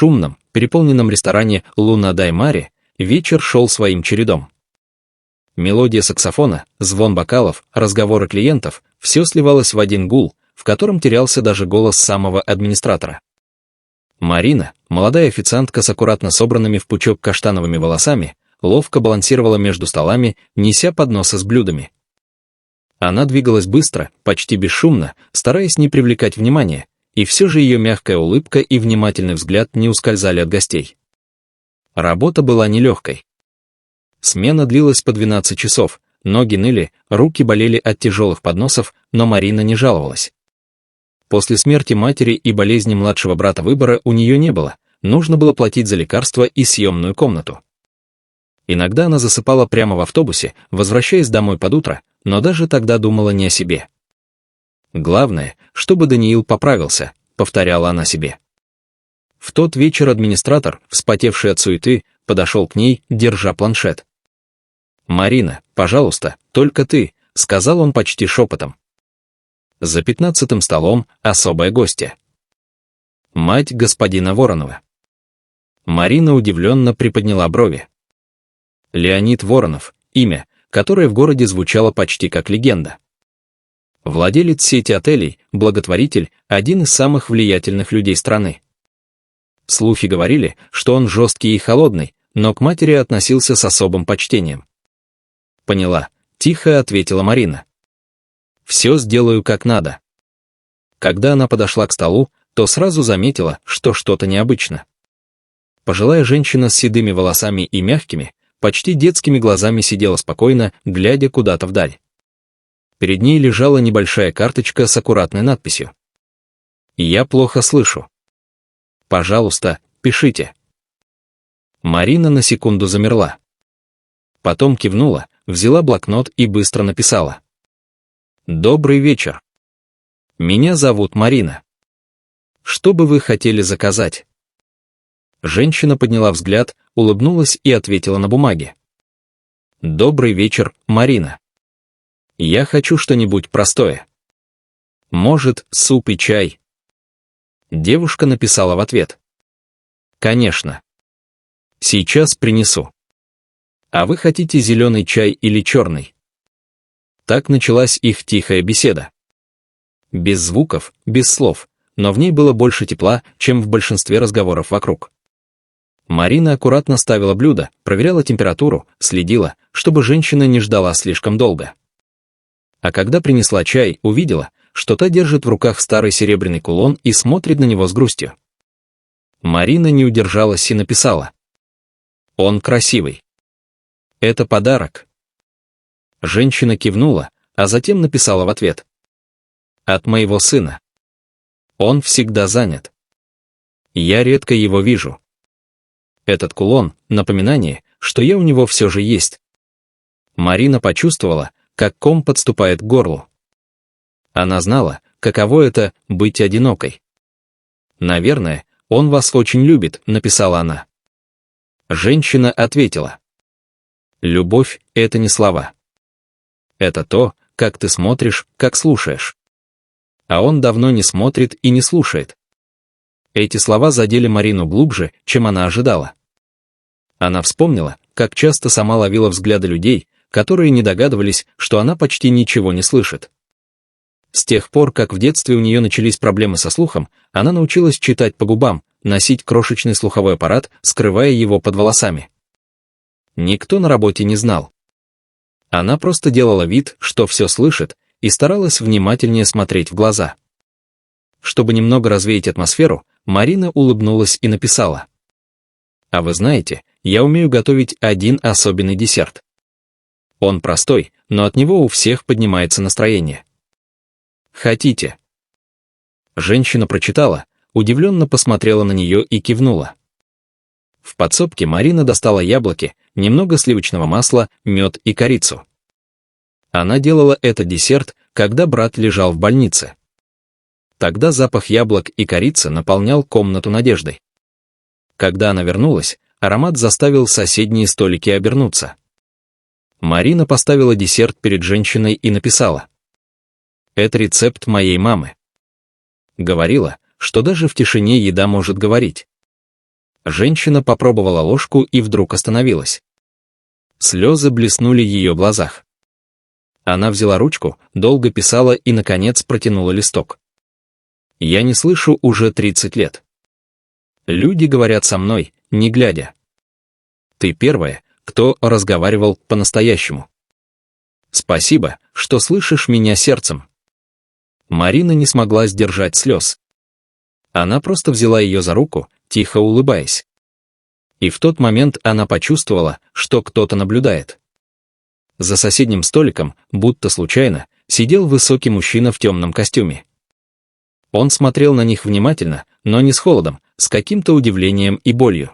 шумном, переполненном ресторане «Луна дай Маре» вечер шел своим чередом. Мелодия саксофона, звон бокалов, разговоры клиентов — все сливалось в один гул, в котором терялся даже голос самого администратора. Марина, молодая официантка с аккуратно собранными в пучок каштановыми волосами, ловко балансировала между столами, неся подносы с блюдами. Она двигалась быстро, почти бесшумно, стараясь не привлекать внимания, и все же ее мягкая улыбка и внимательный взгляд не ускользали от гостей. Работа была нелегкой. Смена длилась по 12 часов, ноги ныли, руки болели от тяжелых подносов, но Марина не жаловалась. После смерти матери и болезни младшего брата выбора у нее не было, нужно было платить за лекарства и съемную комнату. Иногда она засыпала прямо в автобусе, возвращаясь домой под утро, но даже тогда думала не о себе. «Главное, чтобы Даниил поправился», — повторяла она себе. В тот вечер администратор, вспотевший от суеты, подошел к ней, держа планшет. «Марина, пожалуйста, только ты», — сказал он почти шепотом. За 15-м столом особая гостья. Мать господина Воронова. Марина удивленно приподняла брови. Леонид Воронов, имя, которое в городе звучало почти как легенда. Владелец сети отелей, благотворитель, один из самых влиятельных людей страны. Слухи говорили, что он жесткий и холодный, но к матери относился с особым почтением. «Поняла», — тихо ответила Марина. «Все сделаю как надо». Когда она подошла к столу, то сразу заметила, что что-то необычно. Пожилая женщина с седыми волосами и мягкими, почти детскими глазами сидела спокойно, глядя куда-то вдаль. Перед ней лежала небольшая карточка с аккуратной надписью. «Я плохо слышу. Пожалуйста, пишите». Марина на секунду замерла. Потом кивнула, взяла блокнот и быстро написала. «Добрый вечер. Меня зовут Марина. Что бы вы хотели заказать?» Женщина подняла взгляд, улыбнулась и ответила на бумаге. «Добрый вечер, Марина. Я хочу что-нибудь простое. Может, суп и чай?» Девушка написала в ответ. «Конечно. Сейчас принесу. А вы хотите зеленый чай или черный?» Так началась их тихая беседа. Без звуков, без слов, но в ней было больше тепла, чем в большинстве разговоров вокруг. Марина аккуратно ставила блюдо, проверяла температуру, следила, чтобы женщина не ждала слишком долго. А когда принесла чай, увидела, что та держит в руках старый серебряный кулон и смотрит на него с грустью. Марина не удержалась и написала. «Он красивый. Это подарок». Женщина кивнула, а затем написала в ответ. «От моего сына. Он всегда занят. Я редко его вижу. Этот кулон — напоминание, что я у него все же есть». Марина почувствовала, как ком подступает к горлу. Она знала, каково это — быть одинокой. «Наверное, он вас очень любит», — написала она. Женщина ответила. «Любовь — это не слова. Это то, как ты смотришь, как слушаешь. А он давно не смотрит и не слушает». Эти слова задели Марину глубже, чем она ожидала. Она вспомнила, как часто сама ловила взгляды людей, которые не догадывались, что она почти ничего не слышит. С тех пор, как в детстве у нее начались проблемы со слухом, она научилась читать по губам, носить крошечный слуховой аппарат, скрывая его под волосами. Никто на работе не знал. Она просто делала вид, что все слышит, и старалась внимательнее смотреть в глаза. Чтобы немного развеять атмосферу, Марина улыбнулась и написала. «А вы знаете, я умею готовить один особенный десерт. Он простой, но от него у всех поднимается настроение. Хотите?» Женщина прочитала, удивленно посмотрела на нее и кивнула. В подсобке Марина достала яблоки, немного сливочного масла, мед и корицу. Она делала этот десерт, когда брат лежал в больнице. Тогда запах яблок и корицы наполнял комнату надеждой. Когда она вернулась, аромат заставил соседние столики обернуться. Марина поставила десерт перед женщиной и написала. «Это рецепт моей мамы. Говорила, что даже в тишине еда может говорить. Женщина попробовала ложку и вдруг остановилась. Слезы блеснули в ее глазах. Она взяла ручку, долго писала и, наконец, протянула листок. Я не слышу уже 30 лет. Люди говорят со мной, не глядя. Ты первая, кто разговаривал по-настоящему. Спасибо, что слышишь меня сердцем. Марина не смогла сдержать слез. Она просто взяла ее за руку, тихо улыбаясь. И в тот момент она почувствовала, что кто-то наблюдает. За соседним столиком, будто случайно, сидел высокий мужчина в темном костюме. Он смотрел на них внимательно, но не с холодом, с каким-то удивлением и болью.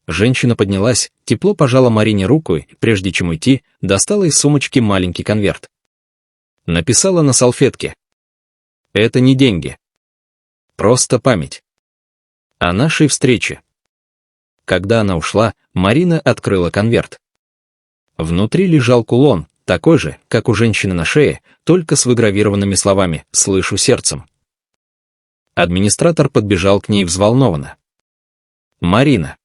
Женщина поднялась, тепло пожала Марине руку и, прежде чем уйти, достала из сумочки маленький конверт. Написала на салфетке. Это не деньги. Просто память. О нашей встрече. Когда она ушла, Марина открыла конверт. Внутри лежал кулон, такой же, как у женщины на шее, только с выгравированными словами «слышу сердцем». Администратор подбежал к ней взволнованно. «Марина,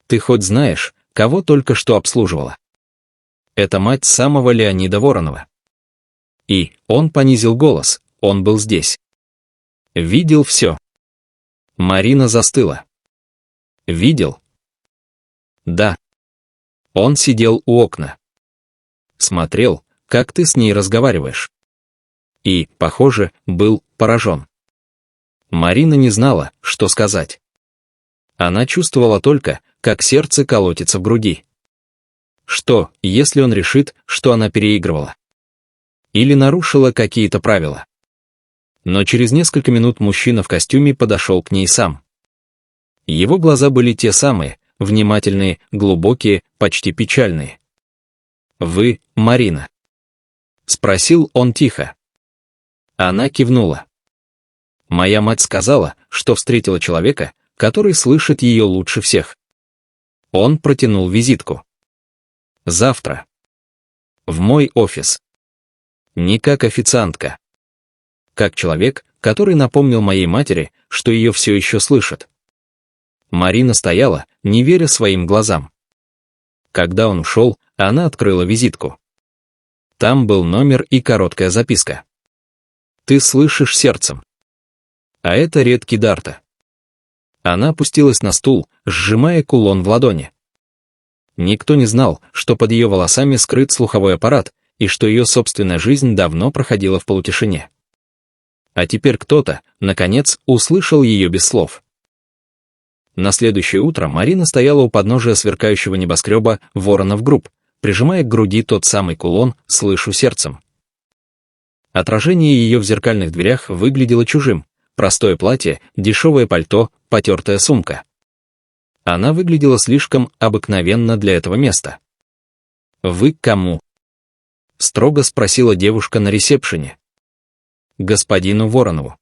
ты хоть знаешь, кого только что обслуживала?» Это мать самого Леонида Воронова. И он понизил голос, он был здесь. Видел все. Марина застыла. Видел? Да. Он сидел у окна. Смотрел, как ты с ней разговариваешь. И, похоже, был поражен. Марина не знала, что сказать. Она чувствовала только, как сердце колотится в груди. Что, если он решит, что она переигрывала? Или нарушила какие-то правила? Но через несколько минут мужчина в костюме подошел к ней сам. Его глаза были те самые, внимательные, глубокие, почти печальные. «Вы, Марина?» — спросил он тихо. Она кивнула. Моя мать сказала, что встретила человека, который слышит ее лучше всех. Он протянул визитку. Завтра. В мой офис. Не как официантка. Как человек, который напомнил моей матери, что ее все еще слышат. Марина стояла, не веря своим глазам. Когда он ушел, она открыла визитку. Там был номер и короткая записка. «Ты слышишь сердцем». А это редкий дар-то. Она опустилась на стул, сжимая кулон в ладони. Никто не знал, что под ее волосами скрыт слуховой аппарат, и что ее собственная жизнь давно проходила в полутишине. А теперь кто-то, наконец, услышал ее без слов. На следующее утро Марина стояла у подножия сверкающего небоскреба Воронов Групп, прижимая к груди тот самый кулон «Слышу сердцем». Отражение ее в зеркальных дверях выглядело чужим. Простое платье, дешевое пальто, потертая сумка. Она выглядела слишком обыкновенно для этого места. «Вы к кому?» — строго спросила девушка на ресепшене. «Господину Воронову».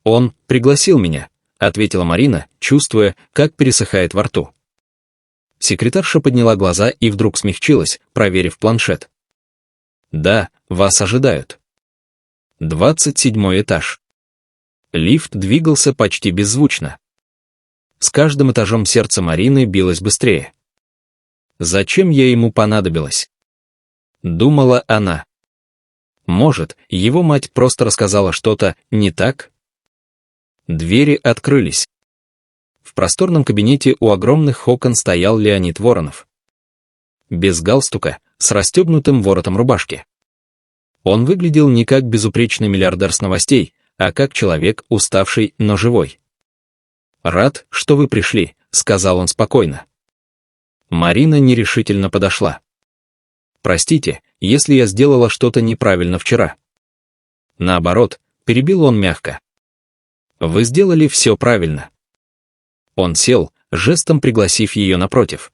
«Он пригласил меня», — ответила Марина, чувствуя, как пересыхает во рту. Секретарша подняла глаза и вдруг смягчилась, проверив планшет. «Да, вас ожидают. 27-й этаж». Лифт двигался почти беззвучно. С каждым этажом сердце Марины билось быстрее. «Зачем я ему понадобилась?» — думала она. Может, его мать просто рассказала что-то не так? Двери открылись. В просторном кабинете у огромных окон стоял Леонид Воронов. Без галстука, с расстегнутым воротом рубашки. Он выглядел не как безупречный миллиардер с новостей, а как человек, уставший, но живой. «Рад, что вы пришли», — сказал он спокойно. Марина нерешительно подошла. «Простите, если я сделала что-то неправильно вчера». Наоборот, перебил он мягко. «Вы сделали все правильно». Он сел, жестом пригласив ее напротив.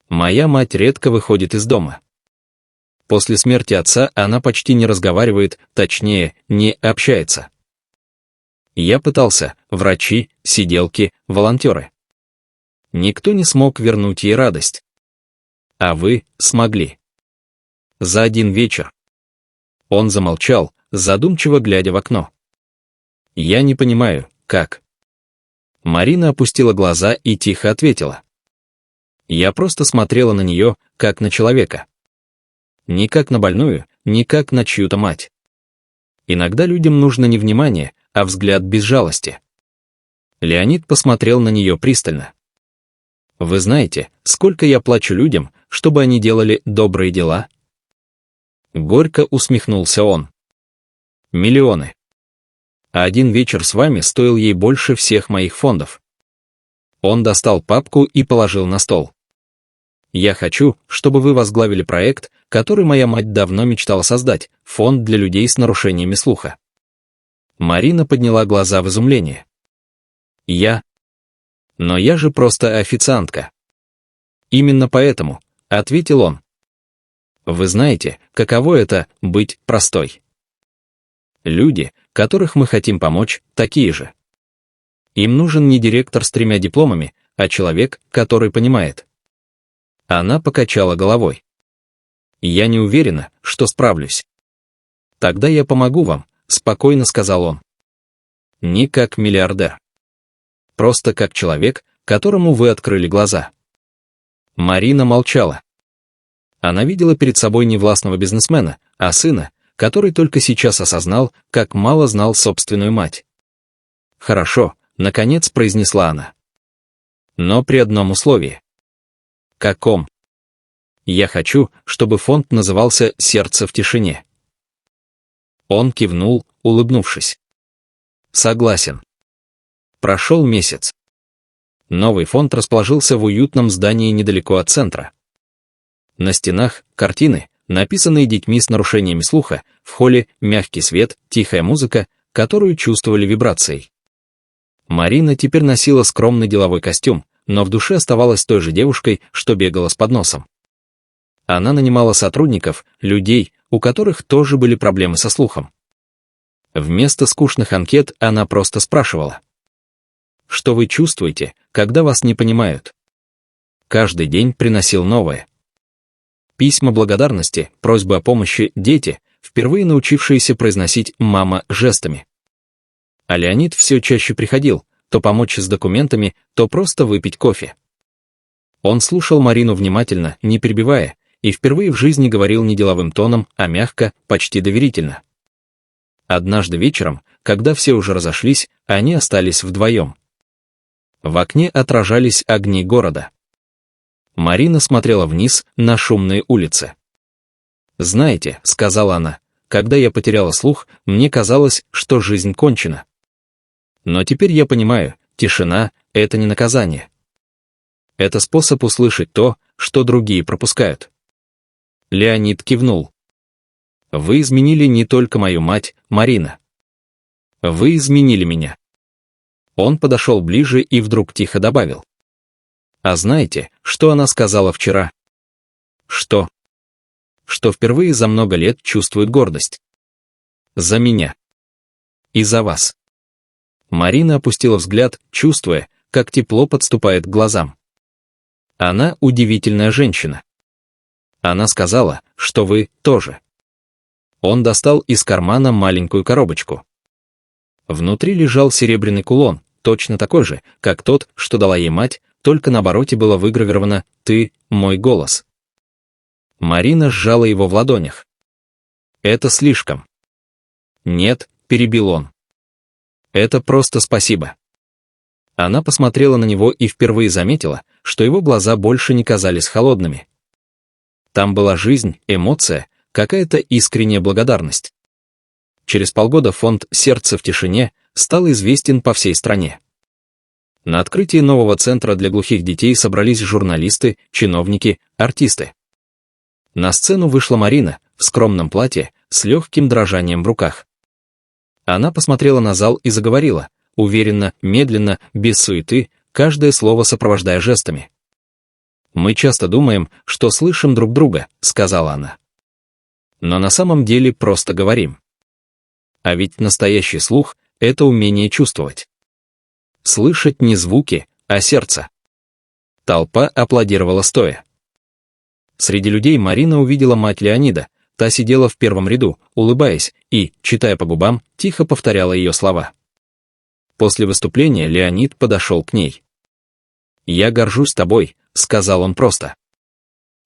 «Моя мать редко выходит из дома. После смерти отца она почти не разговаривает, точнее, не общается. Я пытался, врачи, сиделки, волонтеры. Никто не смог вернуть ей радость. А вы смогли. За один вечер». Он замолчал, задумчиво глядя в окно. «Я не понимаю, как». Марина опустила глаза и тихо ответила. Я просто смотрела на нее, как на человека. Не как на больную, не как на чью-то мать. Иногда людям нужно не внимание, а взгляд без жалости. Леонид посмотрел на нее пристально. Вы знаете, сколько я плачу людям, чтобы они делали добрые дела? Горько усмехнулся он. Миллионы. А один вечер с вами стоил ей больше всех моих фондов. Он достал папку и положил на стол. Я хочу, чтобы вы возглавили проект, который моя мать давно мечтала создать, фонд для людей с нарушениями слуха. Марина подняла глаза в изумлении. Но я же просто официантка. Именно поэтому, ответил он. Вы знаете, каково это — быть простой. Люди, которых мы хотим помочь, такие же. Им нужен не директор с 3 дипломами, а человек, который понимает. Она покачала головой. Я не уверена, что справлюсь. Тогда я помогу вам, спокойно сказал он. Не как миллиардер. Просто как человек, которому вы открыли глаза. Марина молчала. Она видела перед собой не властного бизнесмена, а сына, который только сейчас осознал, как мало знал собственную мать. «Хорошо», — наконец произнесла она. «Но при одном условии». «Каком?» «Я хочу, чтобы фонд назывался «Сердце в тишине». Он кивнул, улыбнувшись. «Согласен». Прошел месяц. Новый фонд расположился в уютном здании недалеко от центра. На стенах картины, написанные детьми с нарушениями слуха, в холле мягкий свет, тихая музыка, которую чувствовали вибрацией. Марина теперь носила скромный деловой костюм, но в душе оставалась той же девушкой, что бегала с подносом. Она нанимала сотрудников, людей, у которых тоже были проблемы со слухом. Вместо скучных анкет она просто спрашивала. Что вы чувствуете, когда вас не понимают? Каждый день приносил новое. Письма благодарности, просьбы о помощи, дети, впервые научившиеся произносить «мама» жестами. А Леонид все чаще приходил, то помочь с документами, то просто выпить кофе. Он слушал Марину внимательно, не перебивая, и впервые в жизни говорил не деловым тоном, а мягко, почти доверительно. Однажды вечером, когда все уже разошлись, они остались вдвоем. В окне отражались огни города. Марина смотрела вниз на шумные улицы. «Знаете», — сказала она, — «когда я потеряла слух, мне казалось, что жизнь кончена. Но теперь я понимаю, тишина — это не наказание. Это способ услышать то, что другие пропускают». Леонид кивнул. «Вы изменили не только мою мать, Марина. Вы изменили меня». Он подошел ближе и вдруг тихо добавил. «А знаете, что она сказала вчера?» «Что?» «Что впервые за много лет чувствует гордость. За меня. И за вас». Марина опустила взгляд, чувствуя, как тепло подступает к глазам. Она удивительная женщина. Она сказала, что вы тоже. Он достал из кармана маленькую коробочку. Внутри лежал серебряный кулон, точно такой же, как тот, что дала ей мать, только на обороте было выгравировано «Ты – мой голос». Марина сжала его в ладонях. «Это слишком». «Нет», – перебил он. «Это просто спасибо». Она посмотрела на него и впервые заметила, что его глаза больше не казались холодными. Там была жизнь, эмоция, какая-то искренняя благодарность. Через полгода фонд «Сердце в тишине» стал известен по всей стране. На открытии нового центра для глухих детей собрались журналисты, чиновники, артисты. На сцену вышла Марина в скромном платье с легким дрожанием в руках. Она посмотрела на зал и заговорила, уверенно, медленно, без суеты, каждое слово сопровождая жестами. «Мы часто думаем, что слышим друг друга», — сказала она. «Но на самом деле просто говорим. А ведь настоящий слух — это умение чувствовать. Слышать не звуки, а сердце». Толпа аплодировала стоя. Среди людей Марина увидела мать Леонида, та сидела в первом ряду, улыбаясь, и, читая по губам, тихо повторяла ее слова. После выступления Леонид подошел к ней. «Я горжусь тобой», — сказал он просто.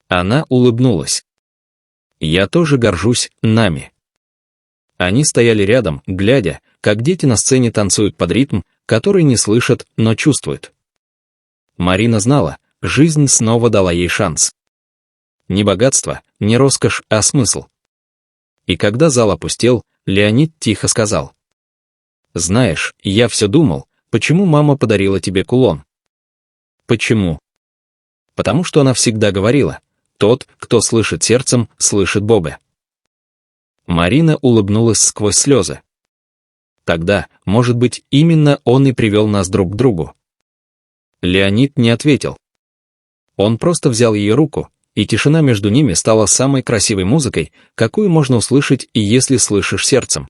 Она улыбнулась. «Я тоже горжусь нами». Они стояли рядом, глядя, как дети на сцене танцуют под ритм, который не слышат, но чувствуют. Марина знала, жизнь снова дала ей шанс. Не богатство, не роскошь, а смысл. И когда зал опустел, Леонид тихо сказал: «Знаешь, я все думал, почему мама подарила тебе кулон?» «Почему?» «Потому что она всегда говорила: тот, кто слышит сердцем, слышит Бога». Марина улыбнулась сквозь слезы. «Тогда, может быть, именно он и привел нас друг к другу». Леонид не ответил. Он просто взял ее руку, и тишина между ними стала самой красивой музыкой, какую можно услышать, и если слышишь сердцем.